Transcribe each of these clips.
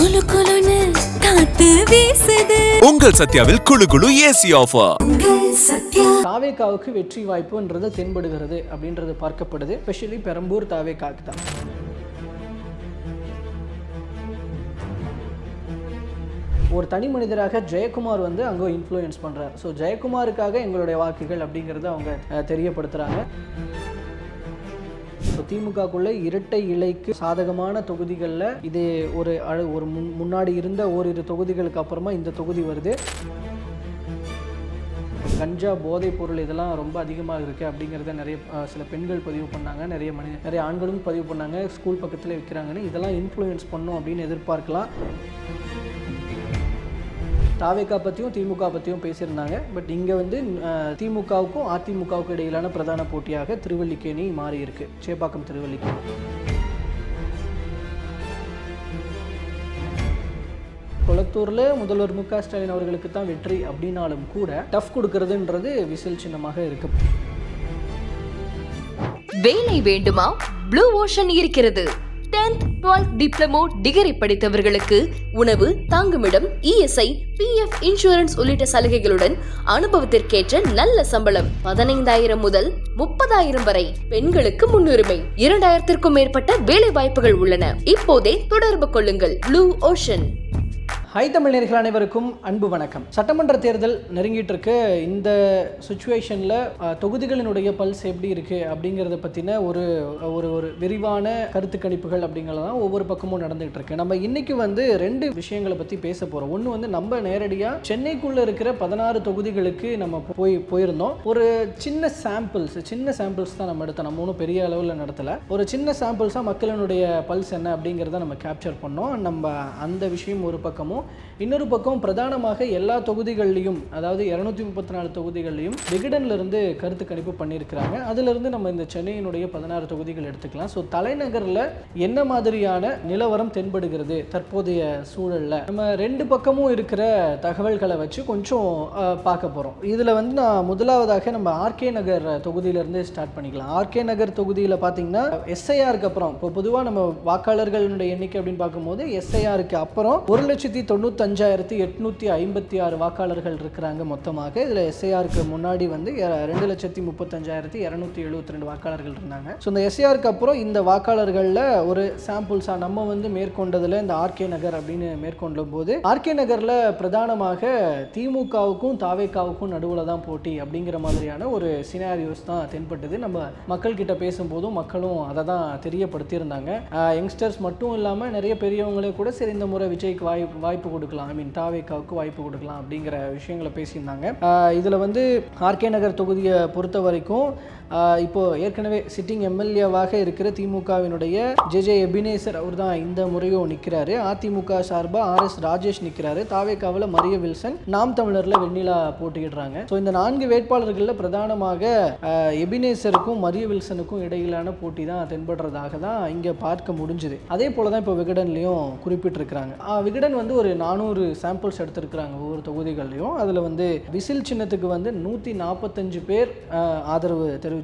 குளு குளுன்னு காத்து வீசுது. உங்கள் சத்யாவில் குளு குளு ஏசி ஆஃபர். தாவேகாவுக்கு வெற்றி வாய்ப்புன்றது தென்படுகிறது அப்படின்றது பார்க்கப்படுது. ஸ்பெஷலி பெரம்பூர் தாவேகாவுக்கு தான். ஒரு தனி மனிதராக ஜெயக்குமார் வந்து அங்கே இன்ஃப்ளூயன்ஸ் பண்ணுறாரு. ஸோ ஜெயக்குமாருக்காக எங்களுடைய வாக்குகள் அப்படிங்கிறத அவங்க தெரியப்படுத்துகிறாங்க. ஸோ திமுகக்குள்ள இரட்டை இலைக்கு சாதகமான தொகுதிகளில் இது ஒரு முன்னாடி இருந்த ஓரிரு தொகுதிகளுக்கு அப்புறமா இந்த தொகுதி வருது. கஞ்சா போதைப் பொருள் இதெல்லாம் ரொம்ப அதிகமாக இருக்குது அப்படிங்கிறத நிறைய சில பெண்கள் பதிவு பண்ணாங்க, நிறைய ஆண்களும் பதிவு பண்ணாங்க, ஸ்கூல் பக்கத்தில் விற்கிறாங்கன்னு. இதெல்லாம் இன்ஃப்ளூயன்ஸ் பண்ணும் அப்படின்னு எதிர்பார்க்கலாம். தாவேகா பற்றியும் திமுக பற்றியும் பேசியிருந்தாங்க. பட் இங்கே வந்து திமுகவுக்கும் அதிமுகவுக்கும் இடையிலான பிரதான போட்டியாக திருவல்லிக்கேணி மாறி இருக்கு. சேப்பாக்கம் திருவல்லிக்கேணி. கொளத்தூரில் முதல்வர் மு க ஸ்டாலின் அவர்களுக்கு தான் வெற்றி அப்படின்னாலும் கூட டஃப் கொடுக்கறதுன்றது விசில் சின்னமாக இருக்கு. வேலை வேண்டுமா? ப்ளூ ஓஷன் இருக்கிறது. 10th 12th டிப்ளமோ டிகிரி படித்தவர்களுக்கு உணவு, தங்குமிடம், இஎஸ்ஐ, பிஎஃப் இன்சூரன்ஸ் உள்ளிட்ட சலுகைகளுடன் அனுபவத்திற்கேற்ற நல்ல சம்பளம் 15,000 முதல் 30,000 வரை. பெண்களுக்கு முன்னுரிமை. 2,000க்கும் மேற்பட்ட வேலை வாய்ப்புகள் உள்ளன. இப்போதே தொடர்பு கொள்ளுங்கள். Blue ocean. ஹை தமிழ் நேயர்கள் அனைவருக்கும் அன்பு வணக்கம். சட்டமன்ற தேர்தல் நெருங்கிட்டு இருக்கு. இந்த சுச்சுவேஷனில் தொகுதிகளினுடைய பல்ஸ் எப்படி இருக்குது அப்படிங்கிறத பற்றின ஒரு ஒரு விரிவான கருத்து கணிப்புகள் அப்படிங்கிறதான் ஒவ்வொரு பக்கமும் நடந்துகிட்டு இருக்கு. நம்ம இன்னைக்கு வந்து 2 விஷயங்களை பற்றி பேச போகிறோம். ஒன்று வந்து நம்ம நேரடியாக சென்னைக்குள்ளே இருக்கிற 16 தொகுதிகளுக்கு நம்ம போயிருந்தோம். ஒரு சின்ன சாம்பிள்ஸ் தான் நம்ம எடுத்தோம். நம்ம ஒன்றும் பெரிய அளவில் நடத்தலை. ஒரு சின்ன சாம்பிள்ஸாக மக்களினுடைய பல்ஸ் என்ன அப்படிங்கிறத நம்ம கேப்சர் பண்ணோம். நம்ம அந்த விஷயம் ஒரு பக்கமும், இன்னொரு பக்கம் பிரதானமாக எல்லா தொகுதிகள்லையும், அதாவது 234 தொகுதிகள்லையும் விகடன்லேருந்து கருத்து கணிப்பு பண்ணியிருக்கிறாங்க. அதிலிருந்து நம்ம இந்த சென்னையினுடைய 16 தொகுதிகள் எடுத்துக்கலாம். ஸோ தலைநகரில் என்ன மாதிரியான நிலவரம் தென்படுகிறது தற்போதைய சூழலில், நம்ம 2 பக்கமும் இருக்கிற தகவல்களை வச்சு கொஞ்சம் பார்க்க போகிறோம். இதில் வந்து நான் முதலாவதாக நம்ம ஆர்கே நகர் தொகுதியிலேருந்து ஸ்டார்ட் பண்ணிக்கலாம். ஆர்கே நகர் தொகுதியில் பார்த்தீங்கன்னா எஸ்ஐஆருக்கு அப்புறம், இப்போ பொதுவாக நம்ம வாக்காளர்களுடைய எண்ணிக்கை அப்படின்னு பார்க்கும்போது எஸ்ஐஆருக்கு அப்புறம் 1,95,856 வாக்காளர்கள் இருக்கிறாங்க மொத்தமாக. இதில் எஸ்ஐஆருக்கு முன்னாடி வந்து 2,35,272 வாக்காளர்கள் இருந்தாங்க. ஸோ இந்த எஸ்ஐஆருக்கு அப்புறம் இந்த வாக்காளர்களில் ஒரு சாம்பிள்ஸாக நம்ம வந்து மேற்கொண்டதில் இந்த ஆர்கே நகர் அப்படின்னு மேற்கொண்ட போது, ஆர்கே நகரில் பிரதானமாக திமுகவுக்கும் தாவேகாவுக்கும் நடுவில் தான் போட்டி அப்படிங்கிற மாதிரியான ஒரு சினாரியோஸ் தான் தென்பட்டது. நம்ம மக்கள்கிட்ட பேசும்போதும் மக்களும் அதை தான் தெரியப்படுத்தியிருந்தாங்க. யங்ஸ்டர்ஸ் மட்டும் இல்லாமல் நிறைய பெரியவங்களே கூட சரி இந்த முறை விஜய்க்கு வாய்ப்பு கொடுக்கலாம், தாவேகாவுக்கு வாய்ப்பு கொடுக்கலாம் அப்படிங்கிற விஷயங்களை பேசியிருந்தாங்க. இதில் வந்து ஆர்கே நகர் தொகுதியை பொறுத்த வரைக்கும் இப்போ ஏற்கனவே சிட்டிங் எம்எல்ஏவாக இருக்கிற திமுகவினுடைய ஜே எபினேசர் அவர் தான் இந்த முறையும் நிற்கிறாரு. அதிமுக சார்பாக RS ராஜேஷ் நிற்கிறாரு. தாவேகாவில் மரிய வில்சன், நாம் தமிழரில் வெண்ணிலா போட்டியிடுறாங்க. ஸோ இந்த 4 வேட்பாளர்களில் பிரதானமாக எபினேசருக்கும் மரிய வில்சனுக்கும் இடையிலான போட்டி தான் தென்படுறதாக தான் இங்கே பார்க்க முடிஞ்சுது. அதே போல தான் இப்போ விகடன்லையும் குறிப்பிட்டிருக்கிறாங்க. விகடன் வந்து ஒரு 400 சாம்பிள்ஸ் எடுத்திருக்கிறாங்க ஒவ்வொரு தொகுதிகள்லையும். அதில் வந்து விசில் சின்னத்துக்கு வந்து 145 பேர் ஆதரவு தெரிவிச்சிருக்கிறாங்க.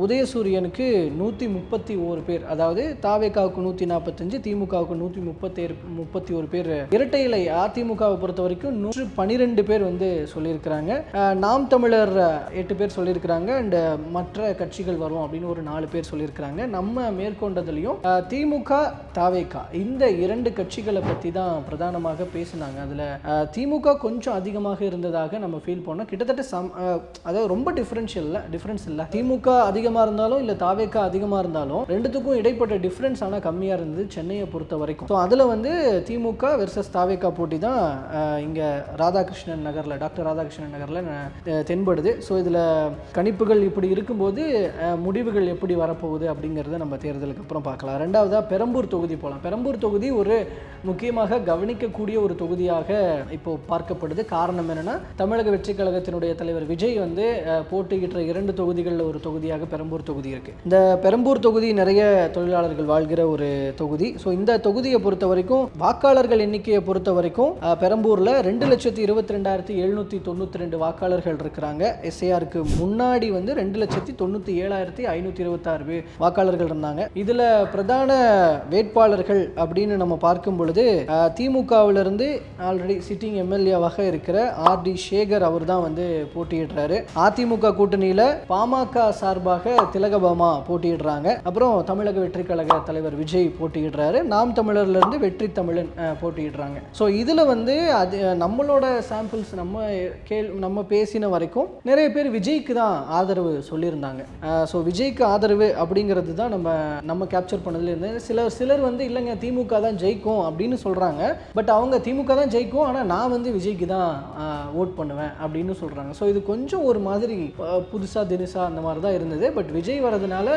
உதயசூரியனுக்கு 131 பேர், அதாவது தாவேகாவுக்கு 145, திமுகவுக்கு 131 பேர். இரட்டை இலை அதிமுகவை பொறுத்த வரைக்கும் 112 பேர் வந்து சொல்லியிருக்கிறாங்க. நாம் தமிழர் 8 பேர் சொல்லியிருக்கிறாங்க. அண்ட் மற்ற கட்சிகள் வரும் அப்படின்னு ஒரு 4 பேர் சொல்லியிருக்கிறாங்க. நம்ம மேற்கொண்டதுலையும் திமுக தாவேகா இந்த 2 கட்சிகளை பற்றி தான் பிரதானமாக பேசினாங்க. அதில் திமுக கொஞ்சம் அதிகமாக இருந்ததாக நம்ம ஃபீல் பண்ணோம். கிட்டத்தட்ட அதாவது ரொம்ப டிஃப்ரென்ஸ் இல்லை. திமுக அதிகமாக இருந்தாலும் இல்லை தாவேகா அதிகமாக இருந்தாலும் ரெண்டுத்துக்கும் இடைப்பட்ட டிஃப்ரென்ஸ் ஆனால் கம்மியாக இருந்தது சென்னையை பொறுத்த வரைக்கும். ஸோ அதில் வந்து திமுக வெர்சஸ் தாவேகா போட்டி தான் இங்கே ராதாகிருஷ்ணன் நகரில், டாக்டர் ராதாகிருஷ்ணன் நகரில் தென்படுது. ஸோ இதில் கணிப்புகள் இப்படி இருக்கும்போது முடிவுகள் எப்படி வரப்போகுது அப்படிங்கிறத நம்ம தேர்தலுக்கு அப்புறம் பார்க்கலாம். ரெண்டாவதாக பெரம்பூர் தொகுதி போகலாம். பெரம்பூர் தொகுதி ஒரு முக்கியமாக கவனிக்க இருக்கக்கூடிய ஒரு தொகுதியாக இப்போ பார்க்கப்படுது. காரணம் என்னன்னா, தமிழக வெற்றி கழகத்தினுடைய தலைவர் விஜய் வந்து போட்டியிட்ட 2 தொகுதிகளில் ஒரு தொகுதியாக பெரம்பூர் தொகுதி இருக்கு. இந்த பெரம்பூர் தொகுதி நிறைய தொழிலாளர்கள் வாழ்கிற ஒரு தொகுதி. ஸோ இந்த தொகுதியை பொறுத்த வரைக்கும் வாக்காளர்கள் எண்ணிக்கையை பொறுத்த வரைக்கும் பெரம்பூர்ல 2,22,792 வாக்காளர்கள் இருக்கிறாங்க. எஸ்ஐஆருக்கு முன்னாடி வந்து 2,97,526 வாக்காளர்கள் இருந்தாங்க. இதுல பிரதான வேட்பாளர்கள் அப்படின்னு நம்ம பார்க்கும் பொழுது திமுகவிலிருந்து ஆல்ரெடி சிட்டிங் எம்எல்ஏவாக இருக்கிற ஆர்டி சேகர் அவர் தான் வந்து போட்டியிடுறாரு. அதிமுக கூட்டணியில பாமக சார்பாக திலகபாமா போட்டியிடுறாங்க. அப்புறம் தமிழக வெற்றி கழக தலைவர் விஜய் போட்டியிடுறாரு. நாம் தமிழர்ல இருந்து வெற்றி தமிழன் போட்டியிடுறாங்க. ஸோ இதுல வந்து அது நம்மளோட சாம்பிள்ஸ் நம்ம பேசின வரைக்கும் நிறைய பேர் விஜய்க்கு தான் ஆதரவு சொல்லியிருந்தாங்க. ஸோ விஜய்க்கு ஆதரவு அப்படிங்கிறது தான் நம்ம கேப்சர் பண்ணதுல இருந்து சிலர் வந்து இல்லைங்க திமுக தான் ஜெயிக்கும் அப்படின்னு சொல்றாங்க. பட் அவங்க திமுக தான் ஜெயிக்கும், ஆனால் நான் வந்து விஜய்க்கு தான் ஓட் பண்ணுவேன் அப்படின்னு சொல்றாங்க. ஸோ இது கொஞ்சம் ஒரு மாதிரி புதுசா தினுசா அந்த மாதிரி தான் இருந்தது. பட் விஜய் வரதுனால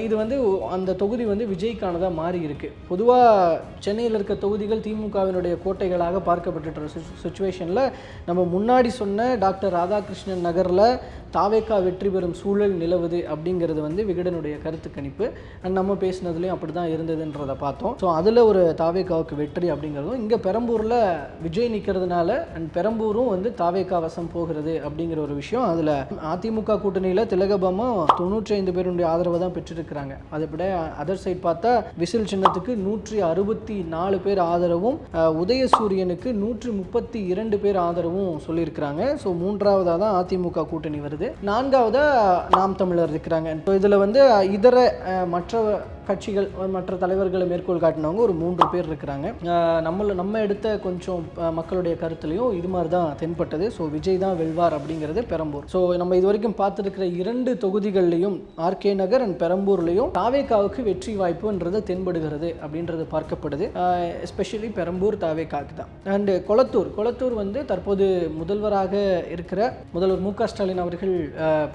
இது வந்து அந்த தொகுதி வந்து விஜய்க்கானதாக மாறி இருக்கு. பொதுவாக சென்னையில் இருக்க தொகுதிகள் திமுகவினுடைய கோட்டைகளாக பார்க்கப்பட்டு சுச்சுவேஷனில் நம்ம முன்னாடி சொன்ன டாக்டர் ராதாகிருஷ்ணன் நகரில் தாவேக்கா வெற்றி பெறும் சூழல் நிலவுது அப்படிங்கிறது வந்து விகடனுடைய கருத்து கணிப்பு. நம்ம பேசினதுலேயும் அப்படி தான் இருந்ததுன்றதை பார்த்தோம். ஸோ அதில் ஒரு தாவேக்காவுக்கு வெற்றி அப்படிங்கிறதும், இங்கே பெரம்பூரில் விஜய் நிற்கிறதுனால அண்ட் பெரம்பூரும் வந்து தாவேக்கா வசம் போகிறது அப்படிங்கிற ஒரு விஷயம். அதில் அதிமுக கூட்டணியில் திலகபாமா 95 பேருடைய ஆதரவை தான் பெற்றிருக்கிறாங்க. அதை விட அதர் சைட் பார்த்தா விசில் சின்னத்துக்கு 164 பேர் ஆதரவும், உதயசூரியனுக்கு 132 பேர் ஆதரவும் சொல்லியிருக்கிறாங்க. ஸோ மூன்றாவதாக தான் அதிமுக கூட்டணி வருது. நான்காவதா நாம் தமிழர் இருக்கிறாங்க. இதில் வந்து இதர மற்ற கட்சிகள் மற்ற தலைவர்களை மேற்கோள் காட்டினவங்க ஒரு 3 பேர் இருக்கிறாங்க. நம்ம எடுத்த கொஞ்சம் மக்களுடைய கருத்துலையும் இது மாதிரி தான் தென்பட்டது. ஸோ விஜய் தான் வெல்வார் அப்படிங்கிறது பெரம்பூர். ஸோ நம்ம இது வரைக்கும் பார்த்துருக்கிற 2 தொகுதிகள்லையும் ஆர்கே நகர் அண்ட் பெரம்பூர்லையும் தாவேக்காவுக்கு வெற்றி வாய்ப்புன்றது தென்படுகிறது அப்படின்றது பார்க்கப்படுது. எஸ்பெஷலி பெரம்பூர் தாவேக்காவுக்கு தான். அண்டு கொளத்தூர் வந்து தற்போது முதல்வராக இருக்கிற முதல்வர் மு க ஸ்டாலின் அவர்கள்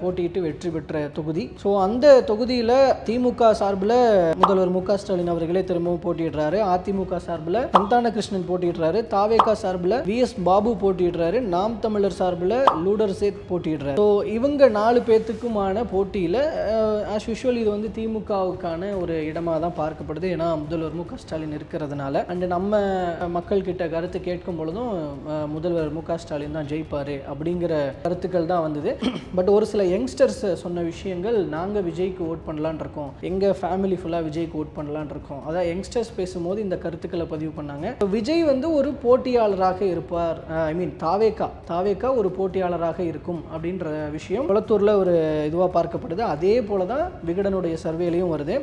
போட்டியிட்டு வெற்றி பெற்ற தொகுதி. ஸோ அந்த தொகுதியில் திமுக சார்பில் முதல்வர் மு க ஸ்டாலின் அவர்களே திரும்பவும் போட்டியிடுறாரு. அதிமுக சார்பில் சந்தான கிருஷ்ணன் போட்டியிடுறாரு. தாவேகா சார்பில் VS பாபு போட்டியிடுறாரு. நாம் தமிழர் சார்பில் லூடர் சேத் போட்டியிடுறாரு. ஸோ இவங்க 4 பேர்த்துக்குமான போட்டியில் ஆஸ் யூஷுவல் இது வந்து திமுகவுக்கான ஒரு இடமாக தான் பார்க்கப்படுது. ஏன்னா முதல்வர் மு க ஸ்டாலின் இருக்கிறதுனால. அண்ட் நம்ம மக்கள் கிட்ட கருத்து கேட்கும் பொழுதும் முதல்வர் மு க ஸ்டாலின் தான் ஜெயிப்பாரு அப்படிங்கிற கருத்துக்கள் தான் வந்தது. பட் ஒரு சில யங்ஸ்டர்ஸ் சொன்ன விஷயங்கள், நாங்கள் விஜய்க்கு ஓட் பண்ணலான் இருக்கோம், எங்கள் ஃபேமிலி ஃபுல்லாக விஜய்க்கு ஓட் பண்ணலான் இருக்கோம், அதான் யங்ஸ்டர்ஸ் பேசும்போது இந்த கருத்துக்களை பதிவு பண்ணாங்க. விஜய் வந்து ஒரு போட்டியாளராக இருப்பார், தாவேக்கா ஒரு போட்டியாளராக இருக்கும் அப்படின்ற விஷயம் கொளத்தூரில் ஒரு இதுவாக பார்க்கப்படுது. அதே போல தான் விகடனுடைய சர்வேலையும் வருது.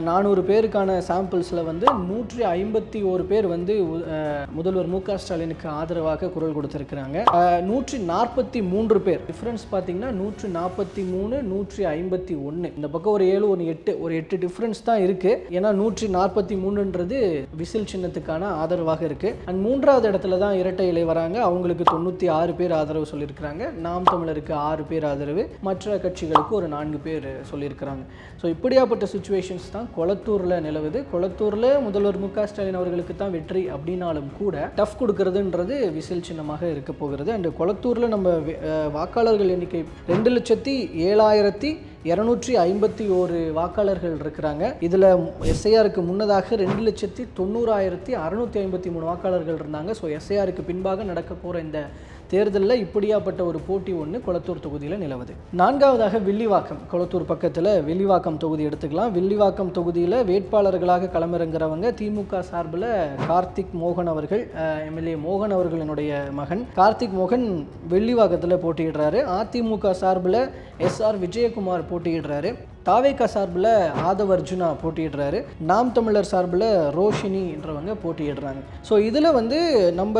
400 பேருக்கான சாம்பிள்ஸில் வந்து 151 பேர் வந்து முதல்வர் மு க ஸ்டாலினுக்கு ஆதரவாக குரல் கொடுத்திருக்கிறாங்க. 143 பேர் டிஃபரன்ஸ் பார்த்தீங்கன்னா 143 151, இந்த பக்கம் ஒரு 7 ஒரு 8 டிஃபரன்ஸ் தான் இருக்கு. ஏன்னா 143ன்றது விசில் சின்னத்துக்கான ஆதரவாக இருக்கு. அண்ட் 3வது இடத்துல தான் இரட்டை இலை வராங்க. அவங்களுக்கு 96 பேர் ஆதரவு சொல்லியிருக்கிறாங்க. நாம் தமிழருக்கு 6 பேர் ஆதரவு, மற்ற கட்சிகளுக்கு ஒரு 4 பேர் சொல்லியிருக்கிறாங்க. ஸோ இப்படியாப்பட்ட சுச்சுவேஷன்ஸ் தான் கொளத்தூரில் நிலவுது. கொளத்தூரில் முதல்வர் மு க ஸ்டாலின் அவர்களுக்கு தான் வெற்றி அப்படின்னாலும் கூட டஃப் கொடுக்கறதுன்றது விசில் சின்னமாக இருக்க போகிறது. அண்ட் கொளத்தூரில் நம்ம வாக்காளர்கள் எண்ணிக்கை 2,07,251 வாக்காளர்கள் இருக்கிறாங்க. இதில் எஸ்ஐஆருக்கு முன்னதாக 2,90,653 வாக்காளர்கள் இருந்தாங்க. ஸோ எஸ்ஐஆருக்கு பின்பாக நடக்க போகிற இந்த தேர்தலில் இப்படியாப்பட்ட ஒரு போட்டி ஒன்று கொளத்தூர் தொகுதியில் நிலவுது. 4வதாக வில்லிவாக்கம், கொளத்தூர் பக்கத்தில் வில்லிவாக்கம் தொகுதி எடுத்துக்கலாம். வில்லிவாக்கம் தொகுதியில் வேட்பாளர்களாக களமிறங்குறவங்க திமுக சார்பில் கார்த்திக் மோகன் அவர்கள், எம்எல்ஏ மோகன் அவர்களினுடைய மகன் கார்த்திக் மோகன் வில்லிவாக்கத்தில் போட்டியிடுறாரு. அதிமுக சார்பில் SR விஜயகுமார் போட்டியிடுறாரு. தாவேகா சார்பில் ஆதவ் அர்ஜுனா போட்டியிடுறாரு. நாம் தமிழர் சார்பில் ரோஷினி என்றவங்க போட்டியிடுறாங்க. ஸோ இதில் வந்து நம்ம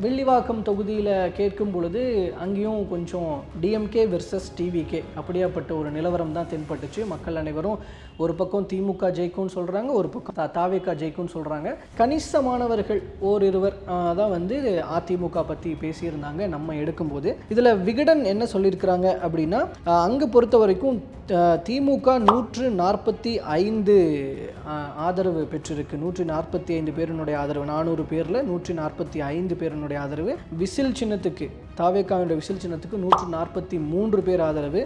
வில்லிவாக்கம் தொகுதியில் கேட்கும் பொழுது அங்கேயும் கொஞ்சம் டிஎம்கே வெர்சஸ் டிவிகே அப்படியாப்பட்ட ஒரு நிலவரம் தான் தென்பட்டுச்சு. மக்கள் அனைவரும் ஒரு பக்கம் திமுக ஜெயிக்கும்னு சொல்கிறாங்க, ஒரு பக்கம் தாவேகா ஜெயிக்கும்னு சொல்கிறாங்க. கணிசமானவர்கள் ஓரிருவர் தான் வந்து அதிமுக பற்றி பேசியிருந்தாங்க நம்ம எடுக்கும்போது. இதில் விகடன் என்ன சொல்லியிருக்கிறாங்க அப்படின்னா, அங்கே பொறுத்த வரைக்கும் திமுக திமுக 145 ஆதரவு பெற்றிருக்கு. 145 பேருனுடைய ஆதரவு, 400 பேரில் 145 பேருனுடைய ஆதரவு. விசில் சின்னத்துக்கு, தாவேகாவுடைய விசில் சின்னத்துக்கு 143 பேர் ஆதரவு.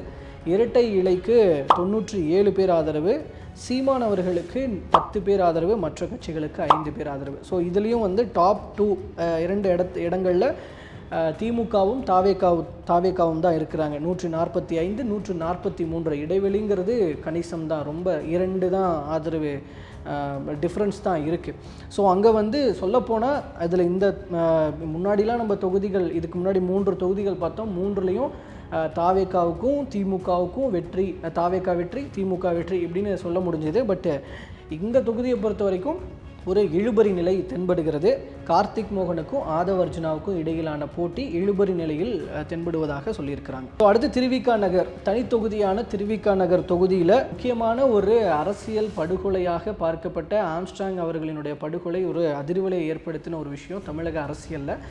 இரட்டை இலைக்கு 97 பேர் ஆதரவு. சீமான் அவர்களுக்கு 10 பேர் ஆதரவு, மற்ற கட்சிகளுக்கு 5 பேர் ஆதரவு. ஸோ இதுலேயும் வந்து டாப் 2 இடங்களில் திமுகவும் தாவேகாவும் தான் இருக்கிறாங்க. 145 143 இடைவெளிங்கிறது கணிசம் தான், ரொம்ப 2 தான் ஆதரவு டிஃப்ரென்ஸ் தான் இருக்குது. ஸோ அங்கே வந்து சொல்லப்போனால் அதில் இந்த முன்னாடிலாம் நம்ம தொகுதிகள், இதுக்கு முன்னாடி 3 தொகுதிகள் பார்த்தோம். 3லேயும் தாவேகாவுக்கும் திமுகவுக்கும் வெற்றி, தாவேகா வெற்றி திமுக வெற்றி இப்படின்னு சொல்ல முடிஞ்சது. பட் இந்த தொகுதியை பொறுத்த வரைக்கும் ஒரு இழுபறி நிலை தென்படுகிறது. கார்த்திக் மோகனுக்கும் ஆதவ் அர்ஜுனாவுக்கும் இடையிலான போட்டி இழுபறி நிலையில் தென்படுவதாக சொல்லியிருக்கிறாங்க. ஸோ அடுத்து திருவிக நகர், தனித்தொகுதியான திருவிக நகர் தொகுதியில் முக்கியமான ஒரு அரசியல் படுகொலையாக பார்க்கப்பட்ட ஆம்ஸ்ட்ராங் அவர்களினுடைய படுகொலை ஒரு அதிர்வலை ஏற்படுத்தின ஒரு விஷயம் தமிழக அரசியலில்.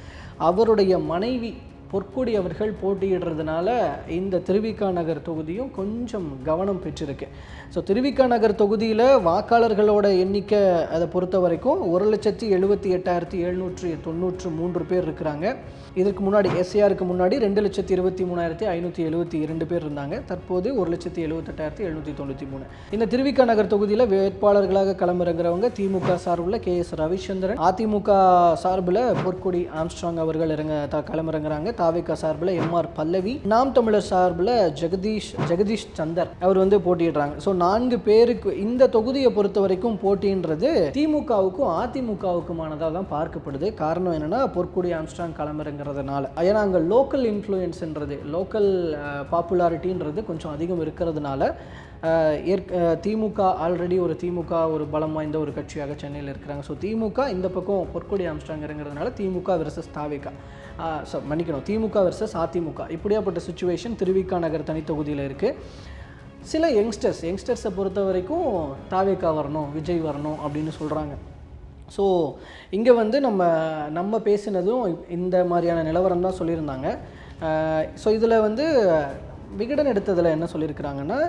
அவருடைய மனைவி பொற்கொடி அவர்கள் போட்டியிடுறதுனால இந்த திருவிக நகர் தொகுதியும் கொஞ்சம் கவனம் பெற்றிருக்கு. ஸோ திருவிக நகர் தொகுதியில் வாக்காளர்களோட எண்ணிக்கை அதை பொறுத்த வரைக்கும் 1,78,793 பேர் இருக்கிறாங்க. இதற்கு முன்னாடி எஸ்ஏஆருக்கு முன்னாடி 2,23,572 பேர் இருந்தாங்க. தற்போது 1,78,793. இந்த திருவிக நகர் தொகுதியில் வேட்பாளர்களாக களமிறங்குறவங்க திமுக சார்பில் KS ரவிச்சந்திரன், அதிமுக சார்பில் பொற்கொடி ஆம்ஸ்ட்ராங் அவர்கள் களமிறங்குறாங்க. தாவேகா சார்பில் MR பல்லவி, நாம் தமிழர் சார்பில் ஜெகதீஷ் சந்தர் அவர் வந்து போட்டியிடுறாங்க. ஸோ 4 பேருக்கு இந்த தொகுதியை பொறுத்த வரைக்கும் போட்டின்றது திமுகவுக்கும் அதிமுகவுக்குமானதாக தான் பார்க்கப்படுது. காரணம் என்னன்னா பொற்கொடி ஆம்ஸ்ட்ராங் களமிறங்குறதுனால. ஏன்னா அங்கே லோக்கல் இன்ஃப்ளூயன்ஸ்ன்றது, லோக்கல் பாப்புலாரிட்டின்றது கொஞ்சம் அதிகம் இருக்கிறதுனால திமுக ஆல்ரெடி ஒரு பலம் வாய்ந்த ஒரு கட்சியாக சென்னையில் இருக்கிறாங்க. ஸோ திமுக இந்த பக்கம் பொற்கொடி ஆம்ஸ்ட்ராங் இறங்குறதுனால திமுக வெர்சஸ் தாவேகா, திமுக வெர்சஸ் அதிமுக, இப்படியாப்பட்ட சுச்சுவேஷன் திருவிக நகர் தனி தொகுதியில் இருக்குது. சில யங்ஸ்டர்ஸை பொறுத்த வரைக்கும் தாவேகா வரணும், விஜய் வரணும் அப்படின்னு சொல்கிறாங்க. ஸோ இங்கே வந்து நம்ம பேசினதும் இந்த மாதிரியான நிலவரம் தான் சொல்லியிருந்தாங்க. ஸோ இதில் வந்து விகடன் எடுத்ததில் என்ன சொல்லியிருக்கிறாங்கன்னா,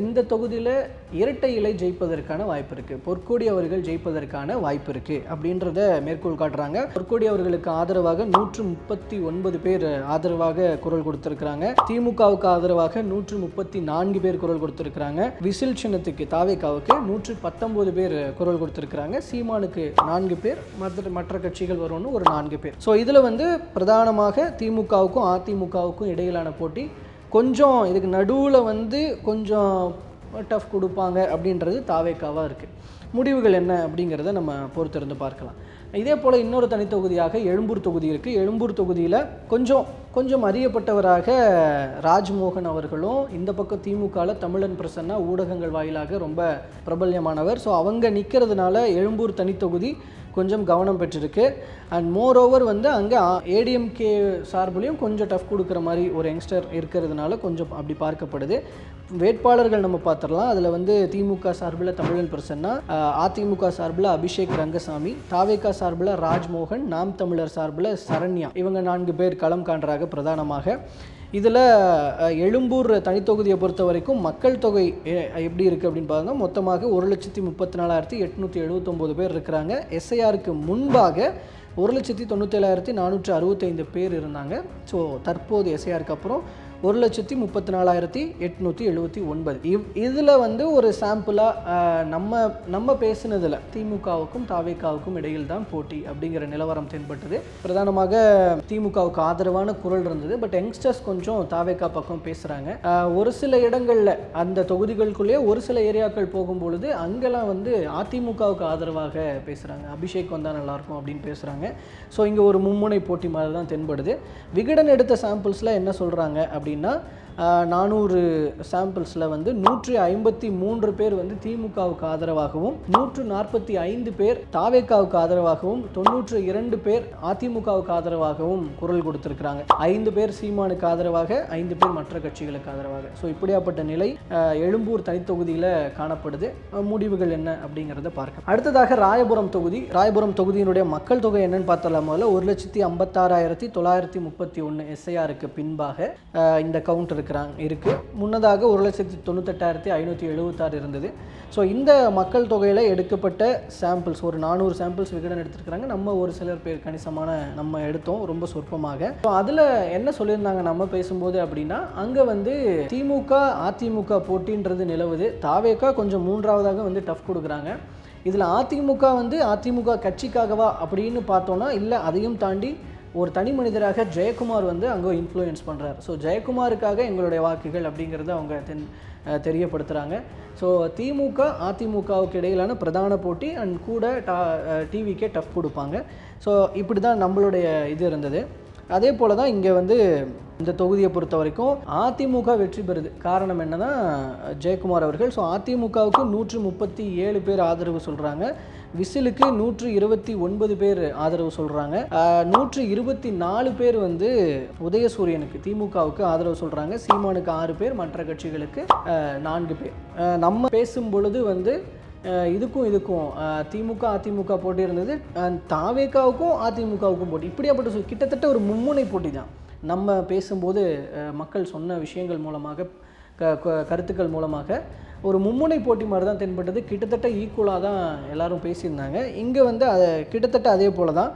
இந்த தொகுதியில் இரட்டை இலை ஜெயிப்பதற்கான வாய்ப்பு இருக்குது, பொற்கொடி அவர்கள் ஜெயிப்பதற்கான வாய்ப்பு இருக்குது அப்படின்றத மேற்கோள் காட்டுறாங்க. பொற்கொடி அவர்களுக்கு ஆதரவாக 139 பேர் ஆதரவாக குரல் கொடுத்துருக்குறாங்க. திமுகவுக்கு ஆதரவாக 134 பேர் குரல் கொடுத்துருக்குறாங்க. விசில் சின்னத்துக்கு தாவேகாவுக்கு 119 பேர் குரல் கொடுத்துருக்குறாங்க. சீமானுக்கு 4 பேர், மற்ற கட்சிகள் வரும்னு ஒரு 4 பேர். ஸோ இதில் வந்து பிரதானமாக திமுகவுக்கும் அதிமுகவுக்கும் இடையிலான போட்டி. கொஞ்சம் இதுக்கு நடுவில் வந்து கொஞ்சம் டஃப் கொடுப்பாங்க அப்படின்றது தாவேகாவாக இருக்குது. முடிவுகள் என்ன அப்படிங்கிறத நம்ம பொறுத்திருந்து பார்க்கலாம். இதே போல் இன்னொரு தனித்தொகுதியாக எழும்பூர் தொகுதி இருக்குது. எழும்பூர் தொகுதியில் கொஞ்சம் அறியப்பட்டவராக ராஜ்மோகன் அவர்களும், இந்த பக்கம் திமுகவில் தமிழன் பிரசன்னா ஊடகங்கள் வாயிலாக ரொம்ப பிரபல்யமானவர். ஸோ அவங்க நிற்கிறதுனால எழும்பூர் தனித்தொகுதி கொஞ்சம் கவனம் பெற்றிருக்கு. அண்ட் மோரோவர் வந்து அங்கே ஏடிஎம்கே சார்பிலையும் கொஞ்சம் டஃப் கொடுக்குற மாதிரி ஒரு யங்ஸ்டர் இருக்கிறதுனால கொஞ்சம் அப்படி பார்க்கப்படுது. வேட்பாளர்கள் நம்ம பார்த்துடலாம். அதில் வந்து திமுக சார்பில் தமிழன் பிரசன்னா, அதிமுக சார்பில் அபிஷேக் ரங்கசாமி, தாவேகா சார்பில் ராஜ்மோகன், நாம் தமிழர் சார்பில் சரண்யா, இவங்க 4 பேர் களம் காண்றாங்க பிரதானமாக. இதில் எழும்பூர் தனித்தொகுதியை பொறுத்த வரைக்கும் மக்கள் தொகை எப்படி இருக்குது அப்படின்னு பார்த்தோம்னா மொத்தமாக 1,34,879 பேர் இருக்கிறாங்க. எஸ்ஐஆருக்கு முன்பாக 1,97,465 பேர் இருந்தாங்க. ஸோ தற்போது எஸ்ஐஆருக்கு அப்புறம் 1,34,879. இதில் வந்து ஒரு சாம்பிளாக நம்ம பேசினதில் திமுகவுக்கும் தாவேகாவுக்கும் இடையில் தான் போட்டி அப்படிங்கிற நிலவரம் தென்பட்டது. பிரதானமாக திமுகவுக்கு ஆதரவான குரல் இருந்தது. பட் யங்ஸ்டர்ஸ் கொஞ்சம் தாவேகா பக்கம் பேசுகிறாங்க. ஒரு சில இடங்களில் அந்த தொகுதிகளுக்குள்ளேயே ஒரு சில ஏரியாக்கள் போகும்பொழுது அங்கெல்லாம் வந்து அதிமுகவுக்கு ஆதரவாக பேசுகிறாங்க. அபிஷேக் வந்தால் நல்லாயிருக்கும் அப்படின்னு பேசுகிறாங்க. ஸோ இங்கே ஒரு மும்முனை போட்டி மாதிரி தான் தென்படுது. விகடன் எடுத்த சாம்பிள்ஸில் என்ன சொல்கிறாங்க அப்படின்னா 400 சாம்பிள்ஸில் வந்து 153 பேர் வந்து திமுகவுக்கு ஆதரவாகவும், 145 பேர் தாவேகாவுக்கு ஆதரவாகவும், 92 பேர் அதிமுகவுக்கு ஆதரவாகவும் குரல் கொடுத்துருக்குறாங்க. 5 பேர் சீமானுக்கு ஆதரவாக, 5 பேர் மற்ற கட்சிகளுக்கு ஆதரவாக. ஸோ இப்படியாப்பட்ட நிலை எழும்பூர் தனித்தொகுதியில் காணப்படுது. முடிவுகள் என்ன அப்படிங்கிறத பார்க்க. அடுத்ததாக ராயபுரம் தொகுதி. ராயபுரம் தொகுதியினுடைய மக்கள் தொகை என்னன்னு பார்த்தலாம். முதல்ல 1,56,931 எஸ்ஐஆருக்கு பின்பாக இந்த கவுண்ட் இருக்குது. முன்னதாக 1,98,576 இருந்தது. ஸோ இந்த மக்கள் தொகையில் எடுக்கப்பட்ட சாம்பிள்ஸ் ஒரு 400 சாம்பிள்ஸ் விகடன் எடுத்துருக்குறாங்க. நம்ம ஒரு சிலர் பேர் கணிசமான நம்ம எடுத்தோம், ரொம்ப சொற்பமாக. ஸோ அதில் என்ன சொல்லியிருந்தாங்க நம்ம பேசும்போது அப்படின்னா, அங்கே வந்து திமுக அதிமுக போட்டின்றது நிலவுது. தாவேகா கொஞ்சம் மூன்றாவதாக வந்து டஃப் கொடுக்குறாங்க. இதில் அதிமுக வந்து அதிமுக கட்சிக்காகவா அப்படின்னு பார்த்தோன்னா இல்லை, அதையும் தாண்டி ஒரு தனி மனிதராக ஜெயக்குமார் வந்து அங்கே இன்ஃப்ளூயன்ஸ் பண்ணுறாரு. ஸோ ஜெயக்குமாருக்காக எங்களுடைய வாக்குகள் அப்படிங்கிறத அவங்க தெரியப்படுத்துகிறாங்க. ஸோ திமுக அதிமுகவுக்கு இடையிலான பிரதான போட்டி அண்ட் கூட டிவிக்கே டஃப் கொடுப்பாங்க. ஸோ இப்படி தான் நம்மளுடைய இது இருந்தது. அதே போல் தான் இங்கே வந்து இந்த தொகுதியை பொறுத்த வரைக்கும் அதிமுக வெற்றி பெறுது. காரணம் என்னன்னா ஜெயக்குமார் அவர்கள். ஸோ அதிமுகவுக்கு 137 பேர் ஆதரவு சொல்கிறாங்க. விசிலுக்கு 129 பேர் ஆதரவு சொல்கிறாங்க. 124 பேர் வந்து உதயசூரியனுக்கு திமுகவுக்கு ஆதரவு சொல்கிறாங்க. சீமானுக்கு 6 பேர், மற்ற கட்சிகளுக்கு 4 பேர். நம்ம பேசும் பொழுது வந்து இதுக்கும் திமுக அதிமுக போட்டி இருந்தது, தாவேகாவுக்கும் அதிமுகவுக்கும் போட்டி. இப்படியாப்பட்ட கிட்டத்தட்ட ஒரு மும்முனை போட்டி தான். நம்ம பேசும்போது மக்கள் சொன்ன விஷயங்கள் மூலமாக கருத்துக்கள் மூலமாக ஒரு மும்முனை போட்டி மாதிரி தான் தென்பட்டது. கிட்டத்தட்ட ஈக்குவலாக தான் எல்லாரும் பேசியிருந்தாங்க. இங்கே வந்து கிட்டத்தட்ட அதே போல் தான்